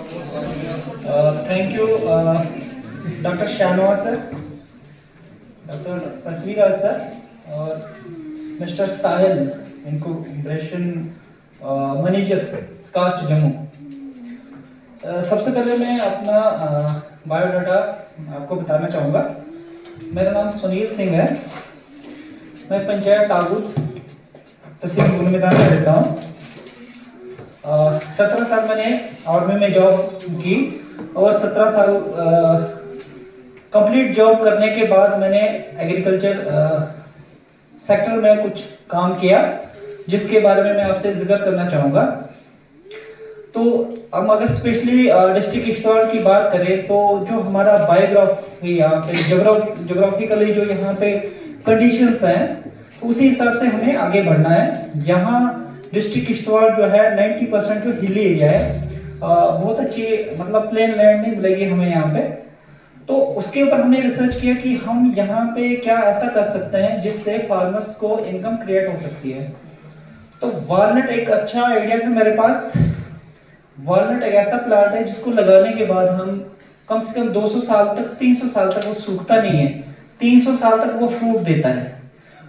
Thank you doctor Shahnawaz sir, doctor Prithviraj sir और mister साहिल इनकूबेशन manager SKUAST Jammu. सबसे पहले मैं अपना बायोडाटा आपको बताना चाहूँगा। मेरा नाम सुनील सिंह है। मैं पंचायत टागुत तहसील गुल मैदान में रहता हूँ। 17 साल मैंने आर्मी में जॉब की और 17 साल कंप्लीट जॉब करने के बाद मैंने एग्रीकल्चर सेक्टर में कुछ काम किया, जिसके बारे में मैं आपसे जिक्र करना चाहूँगा। तो हम अगर स्पेशली डिस्ट्रिक्ट किश्तवाड़ की बात करें तो जो हमारा बायोग्राफी यहाँ पे जोग्राफिकली जो यहाँ पे कंडीशंस हैं, उसी हिसाब से हमें आगे बढ़ना है। यहाँ डिस्ट्रिक्ट किश्तवाड़ जो है 90% जो हिली एरिया है, बहुत अच्छी मतलब प्लेन लैंड नहीं मिलेगी हमें यहाँ पे। तो उसके ऊपर हमने रिसर्च किया कि हम यहाँ पे क्या ऐसा कर सकते हैं जिससे फार्मर्स को इनकम क्रिएट हो सकती है। तो वालनट एक अच्छा आइडिया था मेरे पास। वालनट एक ऐसा प्लांट है जिसको लगाने के बाद हम कम से कम 200 साल तक 300 साल तक वो सूखता नहीं है, 300 साल तक वो फ्रूट देता है।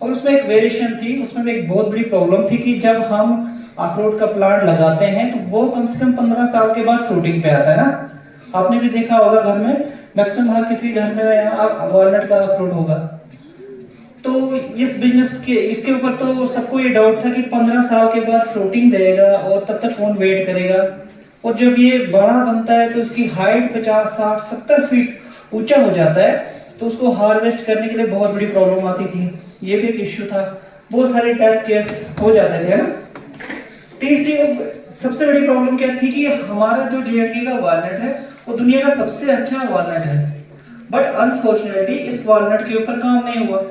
और उसमें एक वेरिएशन थी, उसमें एक बहुत बड़ी प्रॉब्लम थी कि जब हम अखरोट का प्लांट लगाते हैं तो वो कम से कम 15 साल के बाद फ्रूटिंग पे आता है ना। आपने भी देखा होगा घर में, मैक्सिमम हर किसी घर में वालनट का अखरोट होगा। तो इस बिजनेस के इसके ऊपर तो सबको ये डाउट था कि 15 साल के बाद फ्रूटिंग देगा और तब तक कौन वेट करेगा। और जब ये बड़ा बनता है तो उसकी हाइट 50, 60, 70 फीट ऊंचा हो जाता है, तो उसको हार्वेस्ट करने के लिए बहुत बड़ी प्रॉब्लम आती थी। ये भी एक इश्यू था, बहुत सारे डेथ केस हो जाते थे ना। तीसरी सबसे बड़ी प्रॉब्लम क्या थी कि हमारा जो जेएंडके का वालनट है वो दुनिया का सबसे अच्छा वालनट है, बट अनफॉर्चुनेटली इस वालनट के ऊपर काम नहीं हुआ।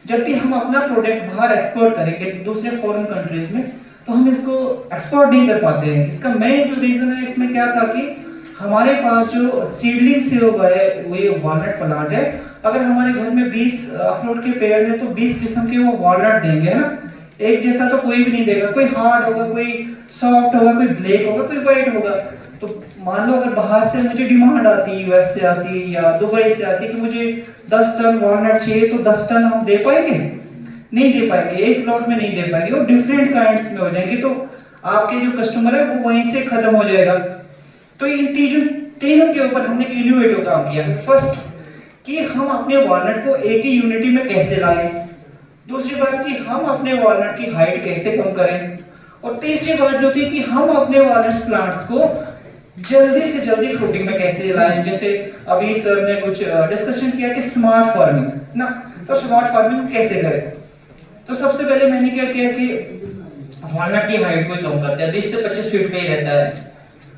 जब भी हम अपना प्रोडक्ट बाहर एक्सपोर्ट करेंगे दूसरे फॉरेन कंट्रीज में, तो हम इसको एक्सपोर्ट नहीं कर पाते हैं। इसका मेन जो रीजन है इसमें क्या था कि हमारे पास जो सीडलिंग से होगा वो ये वालनट प्लांट है। अगर हमारे घर में 20 अखरोट के पेड़ है तो 20 किस्म के वो वालनट देंगे ना। एक जैसा तो कोई भी नहीं देगा, कोई हार्ड होगा, कोई सॉफ्ट होगा, कोई ब्लैक होगा, कोई व्हाइट होगा। तो मान लो अगर बाहर से मुझे डिमांड आती, यूएस से आती या दुबई से आती कि मुझे 10 टन वालनट चाहिए, तो 10 टन हम दे पाएंगे? नहीं दे पाएंगे, एक प्लॉट में नहीं दे पाएंगे। वो डिफरेंट काइंड्स में हो जाएंगे, तो आपके जो कस्टमर है वो वहीं से खत्म हो जाएगा। तो इन तीनों के ऊपर हमने एक इनोवेटिव काम किया। फर्स्ट कि हम अपने वालनट को एक ही यूनिटी में कैसे लाएं, दूसरी बात कि हम अपने वालनट की हाइट कैसे कम करें, और तीसरी बात जो थी कि हम अपने वालनट प्लांट्स को जल्दी से जल्दी फ्रूटिंग में कैसे लाएं। जैसे अभी सर ने कुछ डिस्कशन किया कि स्मार्ट फार्मिंग ना, तो स्मार्ट फार्मिंग कैसे करें। तो सबसे पहले मैंने क्या किया कि वालनट की हाइट को कम करते हैं, 20 से 25 फीट पे ही रहता है।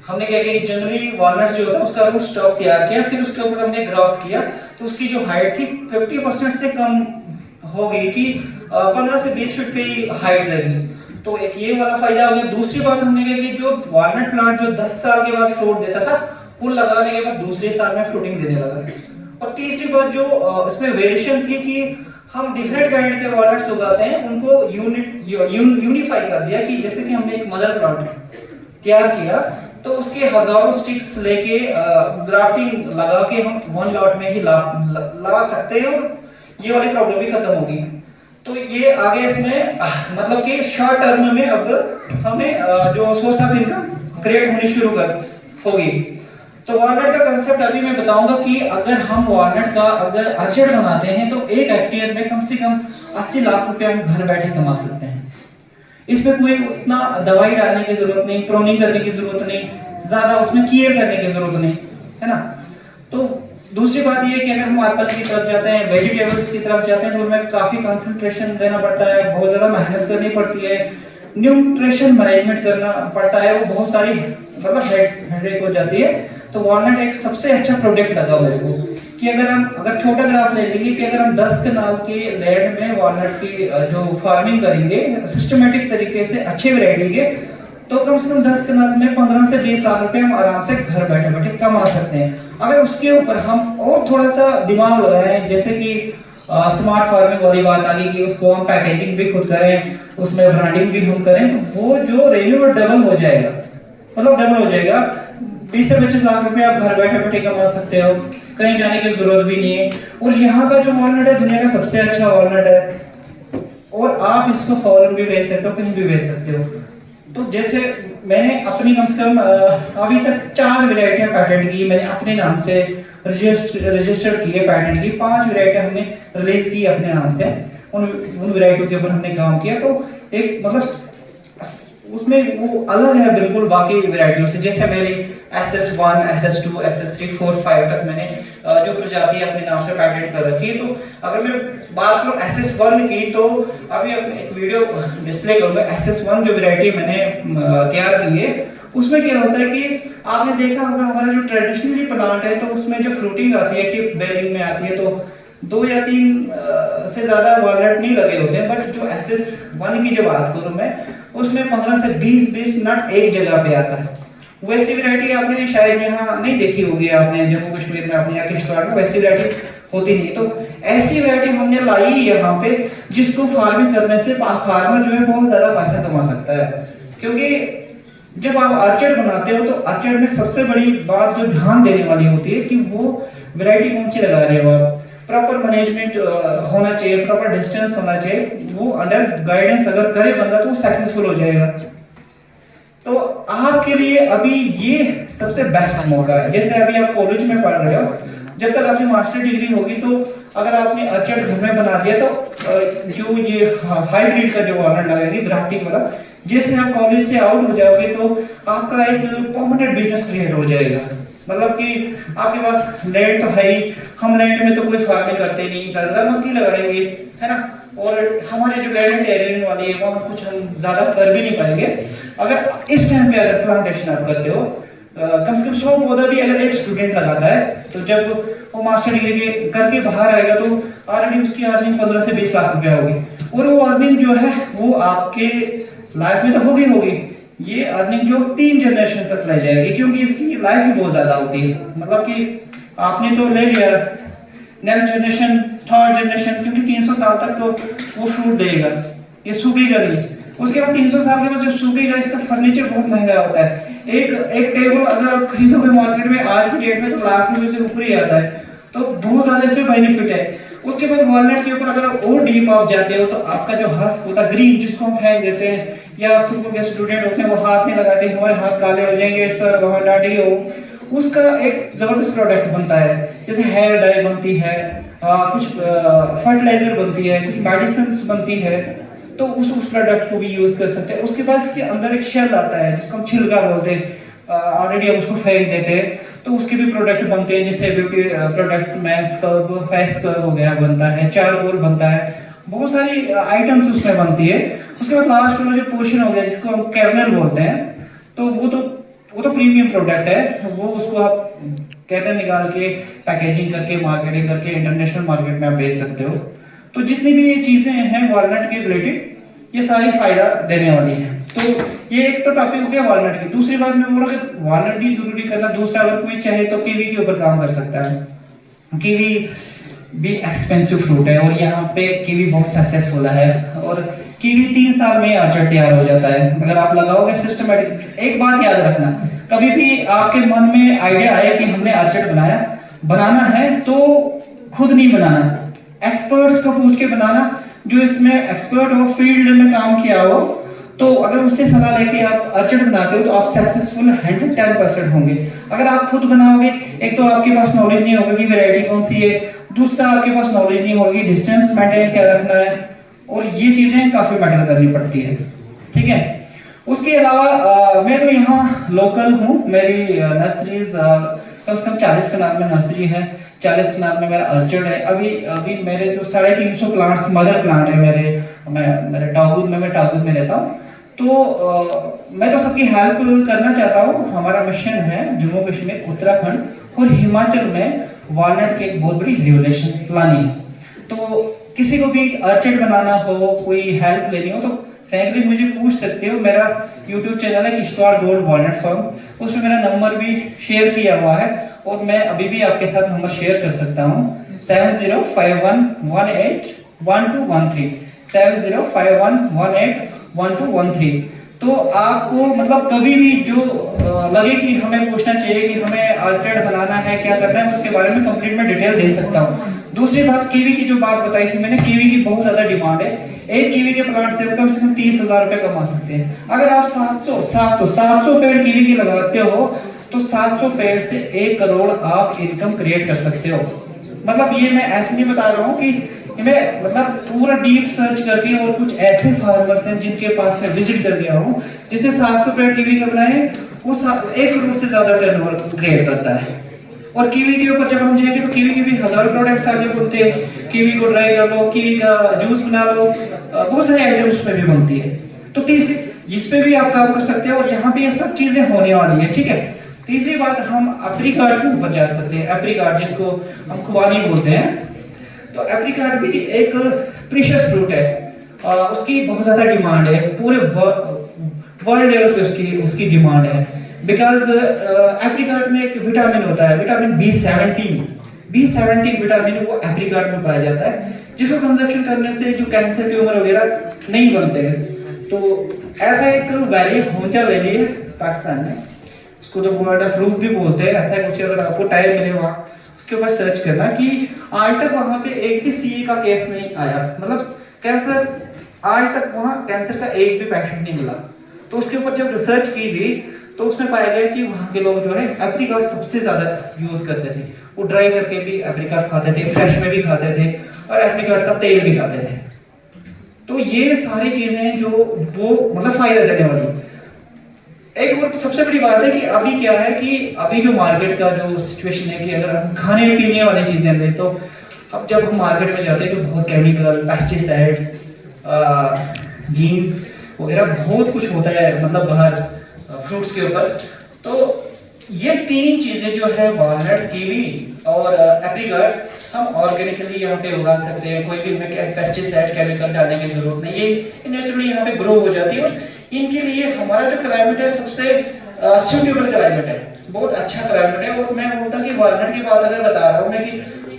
हमने क्या किया, जनरली वालनट जो होता है उसका रूट स्टॉक तैयार किया, फिर उसके ऊपर हमने ग्राफ्ट किया, तो उसकी जो हाइट थी 50% से कम हो गई कि 15 से 20 फीट पे ही हाइट लगी। तो एक ये वाला फायदा हो गया। दूसरी बात हमने क्या की, जो वालनट प्लांट जो 10 साल के बाद फ्रूट देता था, वो लगाने के बाद दूसरे साल में फ्रूटिंग देने लगा। और तीसरी बात जो इसमें वेरिएशन थी कि हम डिफरेंट काइंड के वालनट्स उगाते हैं, उनको यूनिफाई कर दिया कि जैसे कि हमने एक मदर प्लांट तैयार किया तो उसके हजारों स्टिक्स लेके ग्राफ्टिंग लगा के हम वन लॉट में ही लगा सकते हैं, और ये वाली प्रॉब्लम भी खत्म होगी। तो ये आगे इसमें मतलब कि शॉर्ट टर्म में अब हमें जो सोर्स ऑफ इनकम क्रिएट होनी शुरू होगी। तो वालनट का कंसेप्ट अभी मैं बताऊंगा कि अगर हम वालनट का अगर अर्चर्ड बनाते हैं तो एक हेक्टेयर में कम से कम 80 लाख रुपए हम घर बैठे कमा सकते हैं। इसमें कोई उतना दवाई डालने की जरूरत नहीं, प्रोनिंग करने की जरूरत नहीं, ज्यादा उसमें केयर करने की जरूरत नहीं, है ना। तो दूसरी बात ये कि अगर हम एप्पल की तरफ जाते हैं, वेजिटेबल्स की तरफ जाते हैं, तो उनमें काफी कंसंट्रेशन देना पड़ता है, बहुत ज्यादा मेहनत करनी पड़ती है, न्यूट्रिशन मैनेजमेंट करना पड़ता है, वो बहुत सारी मतलब हेडेक हो जाती है। तो वालनट एक सबसे अच्छा प्रोडक्ट लगा मेरे को कि अगर छोटा ग्राफ ले लेंगे कि अगर हम 10 कनाल के लैंड में वालनट की जो फार्मिंग करेंगे सिस्टमेटिक तरीके से अच्छे वैरायटी के, तो कम से कम 10 कनाल में 15 से 20 लाख रुपए हम आराम से घर बैठे बैठे कमा सकते हैं। अगर उसके ऊपर हम और थोड़ा सा दिमाग लगाएं, जैसे कि स्मार्ट फार्मिंग वाली बात आ गई कि उसको हम पैकेजिंग भी खुद करें, उसमें ब्रांडिंग भी हम करें, तो वो जो रेवेन्यू डबल हो जाएगा, मतलब डबल हो जाएगा। 20 से 25 लाख रुपए आप घर बैठे बैठे कमा सकते हो, कहीं जाने की जरूरत भी नहीं है। और यहाँ का जो वॉलनट है दुनिया का सबसे अच्छा वॉलनट है, और आप इसको फॉरेन भी भेज सकते हो, कहीं भी भेज सकते हो। तो जैसे मैंने अपनी कम से कम अभी तक 4 वैरायटियां पैटेंट की, मैंने अपने नाम से रजिस्टर किए, पैटेंट की 5 वैरायटियां हमने रिलीज की अपने नाम से, उन वैरायटियों के ऊपर हमने काम किया। तो एक मतलब उसमें वो अलग है बिल्कुल बाकी वैरायटियों से। जैसे मेरी SS1, SS2, SS3, 4, 5 तक मैंने जो प्रजाति अपने नाम से पैटेंट कर रखी है। तो अगर मैं बात करूं SS1 की, तो अभी एक वीडियो डिस्प्ले करूंगा। SS1 जो वैरायटी मैंने तैयार की है, उसमें क्या होता है कि आपने देखा होगा हमारा जो ट्रेडिशनली प्लांट है, तो उसमें जो फ्रूटिंग आती है टिप बेयरिंग में आती है, तो 2 या 3 से ज्यादा वॉलनट नहीं लगे होते हैं। बट जो SS1 की जो बात करूं मैं, उसमें 15 से 20 नट एक जगह पे आता है। वैसी वैरायटी आपने शायद यहाँ नहीं देखी होगी, आपने जम्मू कश्मीर में अपने यहाँ किश्तवाड़ में वैसी वैरायटी होती नहीं। तो ऐसी वैरायटी हमने लाई यहाँ पे, जिसको फार्मिंग करने से फार्मर जो है बहुत ज्यादा पैसा कमा सकता है। क्योंकि जब आप ऑर्चर्ड बनाते हो, तो ऑर्चर्ड में सबसे बड़ी बात जो ध्यान देने वाली होती है कि वो वैरायटी कौन सी लगा रहे हो आप। प्रॉपर मैनेजमेंट होना चाहिए, प्रॉपर डिस्टेंस होना चाहिए। वो अंडर गाइडेंस अगर करे बंदा तो सक्सेसफुल हो जाएगा। तो आपके लिए अभी ये सबसे बेस्ट मौका है। जैसे अभी आप कॉलेज में पढ़ रहे हो, जब तक आपकी मास्टर डिग्री होगी, तो अगर आपने ऑर्चर्ड घर में बना दिया, तो जो ये हाइब्रिड का जो वॉलनट लगेगी ग्राफ्टिंग वाला, जैसे आप कॉलेज से आउट हो जाओगे तो आपका एक परमानेंट बिजनेस क्रिएट हो जाएगा। मतलब कि आपके पास लैंड तो है ही, हम लैंड में तो कोई फार्मिंग करते नहीं, ज्यादा मक्की लगाएंगे, है ना। और हमारे जो लैंड टेरेन वाली है वहाँ कुछ हम ज्यादा कर भी नहीं पाएंगे। अगर इस टाइम पे अगर प्लांटेशन आप करते हो, कम से कम 100 पौधा भी अगर एक स्टूडेंट लगाता है, तो जब वो मास्टर डिग्री करके बाहर आएगा, तो ऑलरेडी उसकी अर्निंग 15 से 20 लाख रुपया होगी। और वो अर्निंग जो है वो आपके लाइफ में तो होगी, ये अर्निंग जो 3 जनरेशन तक रह जाएगी, क्योंकि इसकी लाइफ भी बहुत ज्यादा होती है। मतलब कि आपने तो ले लिया, नेक्स्ट जनरेशन, थर्ड जनरेशन, क्योंकि 300 साल तक तो वो फ्रूट देगा, ये सूखेगा नहीं। उसके बाद 300 साल के बाद जब सूखेगा, इसका फर्नीचर बहुत महंगा होता है। एक टेबल अगर आप खरीदोगे मार्केट में आज की डेट में, तो लाख रुपए से ऊपर ही आता है। तो बहुत ज्यादा इसमें बेनिफिट है। उसके बाद वॉलनट के ऊपर अगर और डीप आप जाते हो, तो आपका जो हस्क होता है ग्रीन, जिसको हम फेंक देते हैं, या स्कूल के स्टूडेंट होते हैं वो हाथ में लगाते हैं, हमारे हाथ काले हो जाएंगे सर, वहाँ डांडी हो, उसका एक जबरदस्त प्रोडक्ट बनता है। जैसे हेयर डाई बनती है, कुछ फर्टिलाइजर बनती है, कुछ मेडिसिन बनती है, तो उस प्रोडक्ट को भी यूज कर सकते हैं। उसके बाद इसके अंदर एक शेल आता है जिसको हम छिलका बोलते हैं, ऑलरेडी हम उसको फेंक देते हैं, तो उसके भी प्रोडक्ट बनते हैं। जैसे ब्यूटी प्रोडक्ट्स में स्क्रब, फेस स्क्रब वगैरह बनता है, चारकोल बनता है, बहुत सारी आइटम्स उसमें बनती है। उसके बाद लास्ट वाला जो पोर्शन हो गया जिसको हम कैरनल बोलते हैं, तो वो तो प्रीमियम प्रोडक्ट है। वो उसको आप कैरनल निकाल के पैकेजिंग करके, मार्केटिंग करके इंटरनेशनल मार्केट में आप बेच सकते हो। तो जितनी भी ये चीजें हैं वॉलनट के रिलेटेड, ये सारी फायदा देने वाली है। तो ये एक तो टॉपिक हो गया वॉलनट की। दूसरी बात मैं बोल रहा कि वॉलनट भी जरूरी करना। दूसरा, अगर कोई चाहे तो कीवी के ऊपर काम कर सकता है। कीवी भी एक्सपेंसिव फ्रूट है, और यहाँ पे कीवी बहुत सक्सेसफुल है। और कीवी 3 साल में ऑर्चर्ड तैयार हो जाता है अगर आप लगाओगे सिस्टमेटिक। एक बात याद रखना, कभी भी आपके मन में आइडिया आए कि हमने ऑर्चर्ड बनाना है, तो खुद नहीं बनाना, एक्सपर्ट्स को पूछ के बनाना, जो इसमें एक्सपर्ट हो, फील्ड में काम किया हो। तो अगर उससे सलाह लेके आप ऑर्चर्ड बनाते हो, तो आप सक्सेसफुल 110% होंगे। अगर आप खुद बनाओगे, एक तो आपके पास नॉलेज नहीं होगा कि वैरायटी कौन सी है, दूसरा आपके पास नॉलेज नहीं होगी डिस्टेंस मेंटेन क्या रखना है, और ये चीजें काफी मैटर करनी पड़ती है। ठीक है। उसके अलावा मैं तो यहाँ लोकल हूँ, मेरी नर्सरीज कम से कम 40 कनाल में नर्सरी है, 40 कनाल में मेरा ऑर्चर्ड है। अभी मेरे जो 350 प्लांट्स मदर प्लांट है मेरे टाउन में, मैं टाउन में रहता हूँ। तो मैं तो सबकी हेल्प करना चाहता हूँ। हमारा मिशन है जम्मू कश्मीर, उत्तराखंड और हिमाचल में वॉलनट की एक बहुत बड़ी रेगुलेशन लानी है। तो किसी को भी ऑर्चर्ड बनाना हो, कोई हेल्प लेनी हो, तो फ्रैंकली मुझे पूछ सकते हो। मेरा YouTube चैनल है किश्तवाड़ गोल्ड वॉलनट फार्म, उसमें मेरा नंबर भी शेयर किया हुआ है, और मैं अभी भी आपके साथ नंबर शेयर कर सकता हूँ 7051181213 7051181213। तो आपको मतलब कभी भी जो लगे कि हमें पूछना चाहिए कि हमें अल्टर्ड बनाना है, क्या करना है, उसके बारे में कंप्लीट में डिटेल दे सकता हूँ। दूसरी बात, कीवी की जो बात बताई थी मैंने, कीवी की बहुत ज्यादा डिमांड है। एक कीवी के प्लांट से कम 30,000 रुपए कमा सकते हैं। अगर आप 700 पेड़ कीवी के लगाते हो तो 700 पेड़ से 1 करोड़ आप इनकम क्रिएट कर सकते हो। मतलब ये मैं ऐसे नहीं बता रहा हूँ कि मैं मतलब पूरा डीप सर्च करके, और कुछ ऐसे फार्मर्स हैं जिनके पास मैं विजिट कर गया हूँ जिसने 700 पेड़ कीवी के बनाए, वो 1 करोड़ से ज्यादा टर्नओवर क्रिएट करता है। और कीवी के ऊपर जब हम जाएंगे तो कीवी के भी हजारों प्रोडक्ट्स आगे बनते हैं। कीवी को ड्राई कर लो, कीवी का जूस बना लो, बहुत सारे आइटम्स उसमें भी बनती है। तो तीसरी, इस पे भी आप काम कर सकते हो, और यहाँ पे ये सब चीजें होने वाली है, ठीक है। तीसरी बात, हम एप्रिकॉट के ऊपर जा सकते हैं। एप्रिकॉट जिसको हम खुबानी बोलते हैं, तो एप्रिकॉट भी एक प्रीशियस फ्रूट है, उसकी बहुत ज्यादा डिमांड है, पूरे वर्ल्ड लेवल पे उसकी डिमांड है। बिकॉज एप्रिकॉट में एक विटामिन होता है, विटामिन B17 विटामिन वो एप्रिकॉट में पाया जाता है, जिसको कंजप्शन करने से जो कैंसर ट्यूमर वगैरह नहीं बनते हैं। तो ऐसा एक वैली, होंजा वैली है पाकिस्तान में, उसको तो वर्ल्ड ऑफ रूट भी बोलते हैं, ऐसा कुछ। अगर आपको टाइम मिले वहाँ उसके ऊपर सर्च करना कि आज तक वहाँ पे एक भी सीए का केस नहीं आया, मतलब कैंसर, आज तक वहाँ कैंसर का एक भी पेशेंट नहीं मिला। तो उसके ऊपर जब रिसर्च की गई तो उसमें पाया गया कि वहाँ के लोग जो है एप्रिकॉट सबसे ज्यादा यूज करते थे। वो ड्राई करके भी एप्रिकॉट खाते थे, फ्रेश में भी खाते थे, और एप्रिकॉट का तेल भी खाते थे। तो ये सारी चीजें जो वो मतलब फायदा देने वाली। एक और सबसे बड़ी बात है कि अभी क्या है कि अभी जो मार्केट का जो सिचुएशन है कि अगर हम खाने पीने वाली चीजें दें, तो अब जब हम मार्केट में जाते हैं तो बहुत केमिकल, पेस्टिसाइड्स, जीन्स वगैरह बहुत कुछ होता है, मतलब बाहर फ्रूट्स के ऊपर। तो ये 3 चीजें जो है, वालनट, कीवी और एप्रिकॉट, हम ऑर्गेनिकली यहाँ पे उगा सकते हैं। कोई भी पेस्टिसाइड, केमिकल डालने की जरूरत नहीं है, ये नेचुरली यहाँ पे ग्रो हो जाती है। और इनके लिए हमारा जो क्लाइमेट है सबसे सूटेबल क्लाइमेट है, बहुत अच्छा क्लाइमेट है। और मैं बोलता हूँ कि वालनट की बात अगर बता रहा हूँ मैं कि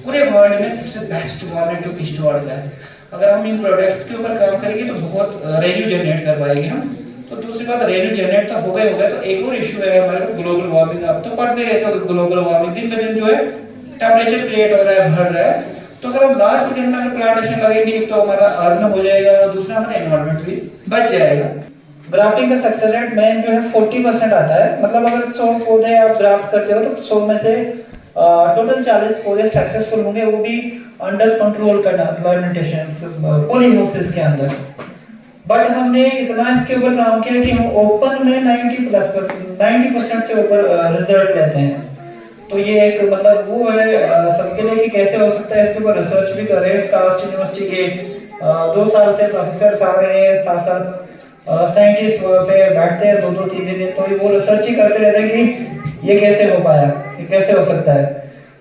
पूरे वर्ल्ड में सबसे बेस्ट वालनट जो किश्तवाड़ का है। अगर हम इन प्रोडक्ट्स के ऊपर काम करेंगे तो बहुत रेवेन्यू जनरेट कर पाएंगे हम। तो दूसरी बात, रेवेन्यू जनरेट तो हो गया। तो एक और इशू है हमारे ग्लोबल वार्मिंग। आप तो पढ़ते रहते हो ग्लोबल वार्मिंग, दिन ब दिन जो है टेम्परेचर क्रिएट हो रहा है, बढ़ रहा है। तो अगर हम लार्ज स्केल में प्लांटेशन लगेंगे तो हमारा अर्न हो जाएगा, और दूसरा हमारा एनवायरनमेंट भी बच जाएगा। ग्राफ्टिंग का सक्सेस रेट मेन जो है 40% आता है। मतलब अगर 100 पौधे आप ग्राफ्ट करते हो तो 100 में से टोटल 40 पौधे सक्सेसफुल होंगे, वो भी अंडर कंट्रोल करना, प्लांटेशंस, पॉलीहाउसेस के अंदर। बट हमने इतना इसके ऊपर काम किया कि हम ओपन में 90% से ऊपर रिजल्ट लेते हैं। तो ये एक मतलब वो है सबके लिए कि कैसे हो सकता है। इसके ऊपर रिसर्च भी कर रहे हैं। स्कास्ट यूनिवर्सिटी के 2 साल से प्रोफेसर आ रहे हैं, साथ साइंटिस्ट पे बैठते हैं 2-2 3 दिन, तो वो रिसर्च ही करते रहते हैं कि ये कैसे हो पाया, ये कैसे हो सकता है।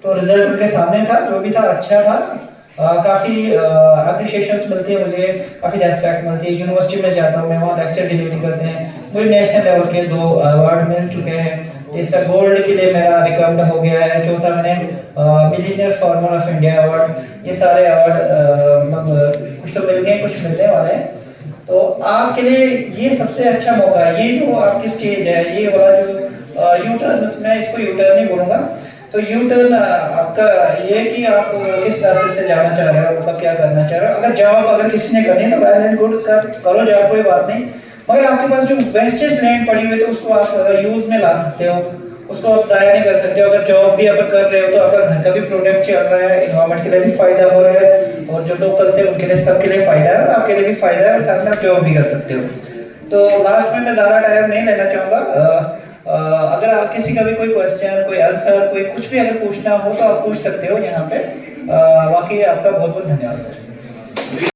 तो रिजल्ट उनके सामने था, जो भी था अच्छा था। काफ़ी अप्रिशिएशंस मिलती है मुझे, काफ़ी रेस्पेक्ट मिलती है। यूनिवर्सिटी में जाता हूँ मैं, वहाँ लेक्चर डिलीवरी करते हैं, मुझे नेशनल लेवल के 2 अवार्ड मिल चुके हैं। तीसरा गोल्ड के लिए मेरा रिकमेंड हो गया है। चौथा मैंने millionaire farmer of India award. ये सारे अवार्ड मतलब कुछ तो मिल गए, कुछ मिलने वाले हैं। तो आपके लिए ये सबसे अच्छा मौका है। ये जो आपकी स्टेज है, ये वाला जो यू टर्न, मैं इसको यू टर्न नहीं बोलूँगा। तो यू टर्न आपका ये कि आप किस रास्ते से जाना चाह रहे हो, मतलब क्या करना चाह रहे हो। अगर जॉब अगर किसी ने करनी है तो वेल एंड गुड, करो जॉब, कोई बात नहीं। मगर आपके पास जो वेस्टेज लैंड पड़ी हुई है तो उसको आप यूज में ला सकते हो, उसको आप जाया नहीं कर सकते हो। अगर जॉब भी अगर कर रहे हो तो आपका घर का भी प्रोडक्ट चल रहा है, एनवायरमेंट के लिए भी फायदा हो रहा है, और जो लोकल से उनके लिए, सबके लिए फायदा है, और आपके लिए भी फायदा है, और साथ में आप जॉब भी कर सकते हो। तो लास्ट में मैं ज़्यादा टाइम नहीं लेना चाहूँगा। अगर आप किसी का भी कोई क्वेश्चन, कोई आंसर, कोई कुछ भी अगर पूछना हो तो आप पूछ सकते हो यहाँ पे। बाकी आपका बहुत बहुत धन्यवाद सर।